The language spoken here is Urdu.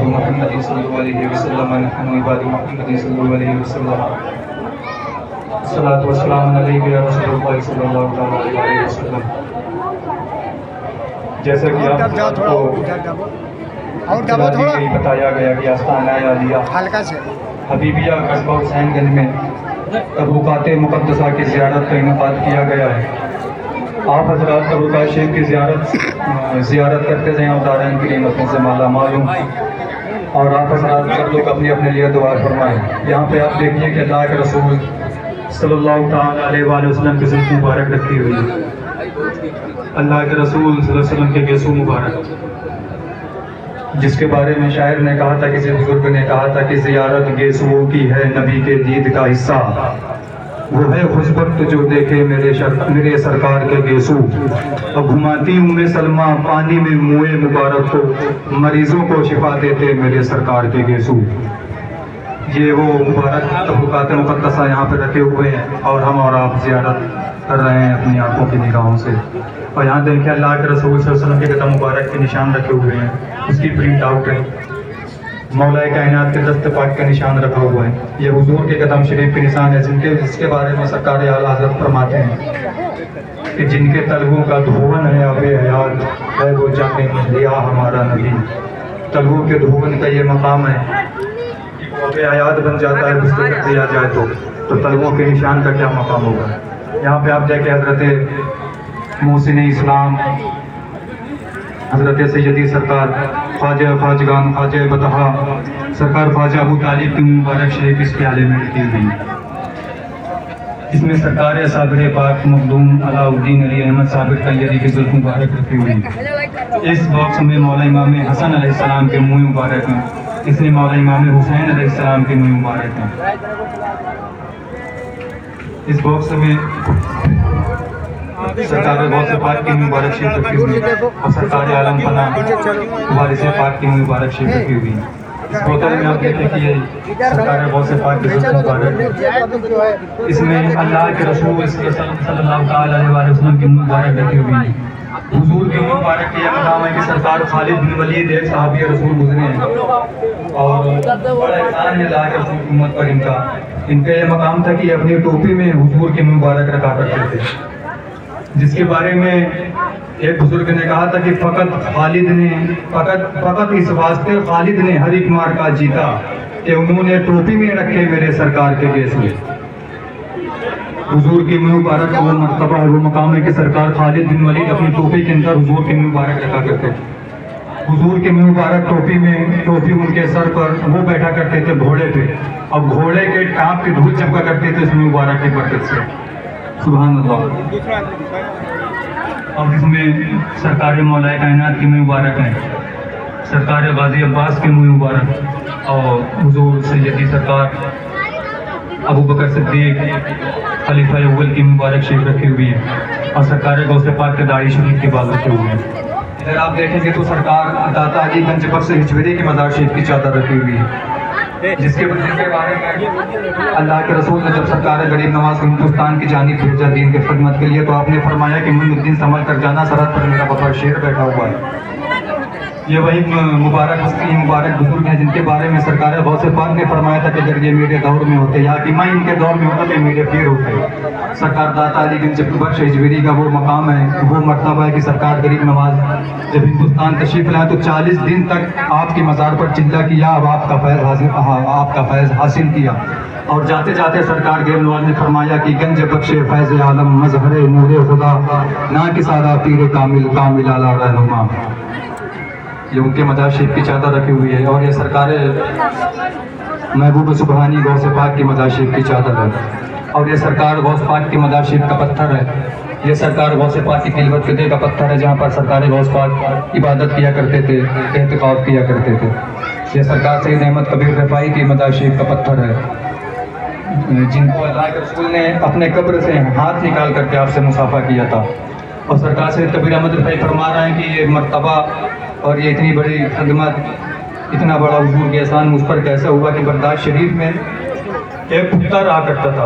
محمد صلی اللہ علیہ وسلم نحن عباد محمد صلی اللہ علیہ وسلم الصلاۃ والسلام علیک یا رسول اللہ صلی اللہ علیہ وسلم۔ جیسا کہ آپ کو بتایا گیا کہ آستانہ عالیہ حبیبیہ قصبہ حسین گنج میں تبرکات مقدسہ کی زیارت کا انعقاد کیا گیا ہے۔ آپ حضرات تبرکات شریف کی زیارت کرتے رہیں اور دارین کی نعمتوں سے مالا مال ہوں، اور آپ حضرات سب لوگ اپنے اپنے لیے دعا فرمائیں۔ یہاں پہ آپ دیکھیے کہ اللہ کے رسول صلی اللہ تعالیٰ علیہ وآلہ وسلم کی ذات مبارک رکھی ہوئی ہے۔ اللہ کے رسول صلی اللہ علیہ وسلم کے گیسو مبارک، جس کے بارے میں شاعر نے کہا تھا، کسی بزرگ نے کہا تھا کہ زیارت گیسوؤں کی ہے نبی کے دید کا حصہ، وہ ہے خوشبخت جو دیکھے میرے سرکار کے گیسو، اور گھماتی ام سلمہ پانی میں منہ مبارک کو، مریضوں کو شفا دیتے میرے سرکار کے گیسو۔ یہ وہ مبارک تبرکات مقدسہ یہاں پہ رکھے ہوئے ہیں، اور ہم اور آپ زیارت کر رہے ہیں اپنی آنکھوں کی نگاہوں سے۔ اور یہاں دیکھیں اللہ کے رسول صلی اللہ علیہ وسلم کے قدم مبارک کے نشان رکھے ہوئے ہیں، اس کی پرنٹ آؤٹ ہے۔ مولا کائنات کے دست پاک کا نشان رکھا ہوا ہے۔ یہ حضور کے قدم شریف کے نشان ہے، جس کے بارے میں سرکار اعلیٰ حضرت فرماتے ہیں کہ جن کے تلووں کا دھون ہے آب حیات، ہے وہ جان لیا ہمارا نبی۔ تلووں کے دھون کا یہ مقام ہے کہ وہ آب حیات بن جاتا ہے جس کو کر دیا جائے تو تلووں کے نشان کا کیا مقام ہوگا۔ یہاں پہ آپ دیکھیں حضرت محسن اسلام حضرت سیدی سرکار خواجہ خواجگان خواجہ بطحہ سرکار خواجہ ابو طالب کی مبارک شریف اس پیالے میں رکھی ہوئی ہے۔ اس میں سرکار صابر پاک مخدوم علاء الدین علی احمد صابر طیاری کی ذات مبارک رکھی ہوئی ہے۔ اس باکس میں مولا امام حسن علیہ السلام کے منہ مبارک ہیں، اس میں مولا امام حسین علیہ السلام کے منہ مبارک ہیں۔ اس باکس میں سرکار غوث پاک کی مبارک شریف رکھی ہوئی ہے، اور سرکار عالم فنا وارث پاک کی مبارک شریف رکھی ہوئی ہے۔ اس بوتل میں آپ دیکھیں کہ یہ سرکار غوث پاک کی ذات مبارک ہے۔ اس میں اللہ کے رسول صلی اللہ تعالیٰ علیہ وسلم کی مبارک رکھی ہوئی ہے۔ حضور کی مبارک کے یہ مقام ہے کہ سرکار خالد بن ولید ایک صحابی رسول گزرے ہیں، اور بڑا احسان ہے اللہ کے رسول کی امت پر ان کا یہ مقام تھا کہ اپنی ٹوپی میں حضور کی مبارک رکھا کرتے تھے، جس کے بارے میں ایک بزرگ نے کہا تھا کہ فقط اس واسطے خالد نے ہر ایک مارکا جیتا کہ انہوں نے ٹوپی میں رکھے میرے سرکار کے گیسو۔ حضور کی مبارک کا وہ مرتبہ ہے، وہ مقام ہے کہ سرکار خالد بن ولید اپنی ٹوپی کے اندر حضور کی مبارک رکھا کرتے تھے۔ حضور کی مبارک ٹوپی ان کے سر پر وہ بیٹھا کرتے تھے گھوڑے پہ، اور گھوڑے کے ٹانپ کی دھول چمکا کرتے تھے اس مبارک کی برکت سے۔ سبحان اللہ۔ اور اس میں سرکار مولا کائنات کی مبارک ہیں، سرکار غازی عباس کی مبارک، اور حضور سیدی سرکار ابو بکر صدیق خلیفہ اول کی مبارک شریف رکھی ہوئی ہے، اور سرکار غوث پاک کے داڑھی شریف کے بال رکھے ہوئے ہیں۔ اگر آپ دیکھیں گے تو سرکار داتا علی گنج بخش ہجویری کی مزار شریف کی چادر رکھی ہوئی ہے، جس کے بارے میں اللہ کے رسول نے جب سرکار غریب نواز کو ہندوستان کی جانب بھیجا دین کی خدمت کے لیے، تو آپ نے فرمایا کہ معین الدین سنبھل کر جانا، سرحد پر میرا بطور شیر بیٹھا ہوا ہے۔ یہ وہی مبارک ہستی مبارک بزرگ ہیں جن کے بارے میں سرکار غوث پاک نے فرمایا تھا کہ اگر یہ میرے دور میں ہوتے یا کہ میں ان کے دور میں ہوتا تو میرے پیر ہوتے۔ سرکار داتا علی گنج بخش ہجویری کا وہ مقام ہے، وہ مرتبہ ہے کہ سرکار غریب نواز جب ہندوستان تشریف لائے تو 40 دن تک آپ کی مزار پر چلہ کیا، اب آپ کا فیض حاصل کیا، اور جاتے جاتے سرکار غریب نواز نے فرمایا کہ گنج بخش فیض عالم مظہر نور خدا نا کی سادہ پیر کامل اعلیٰ رہنما۔ یہ ان کے مزار شریف کی چادر رکھی ہوئی ہے، اور یہ سرکار محبوب سبحانی غوث پاک کی مزار شریف کی چادر ہے، اور یہ سرکار غوث پاک کی مزار شریف کا پتھر ہے۔ یہ سرکار غوث پاک کی قلبت قدے کا پتھر ہے، جہاں پر سرکار غوث پاک عبادت کیا کرتے تھے، اعتکاف کیا کرتے تھے۔ یہ سرکار سید احمد کبیر رفاعی کی مزار شریف کا پتھر ہے، جن کو اللہ کے رسول نے اپنے قبر سے ہاتھ نکال کر کے آپ سے مصافحہ کیا تھا۔ اور سرکار سید کبیر احمد رفاعی فرما رہے ہیں کہ یہ مرتبہ اور یہ اتنی بڑی خدمت، اتنا بڑا حضور کے احسان مجھ پر کیسے ہوا کہ برداشت شریف میں ایک کتا رہا کرتا تھا،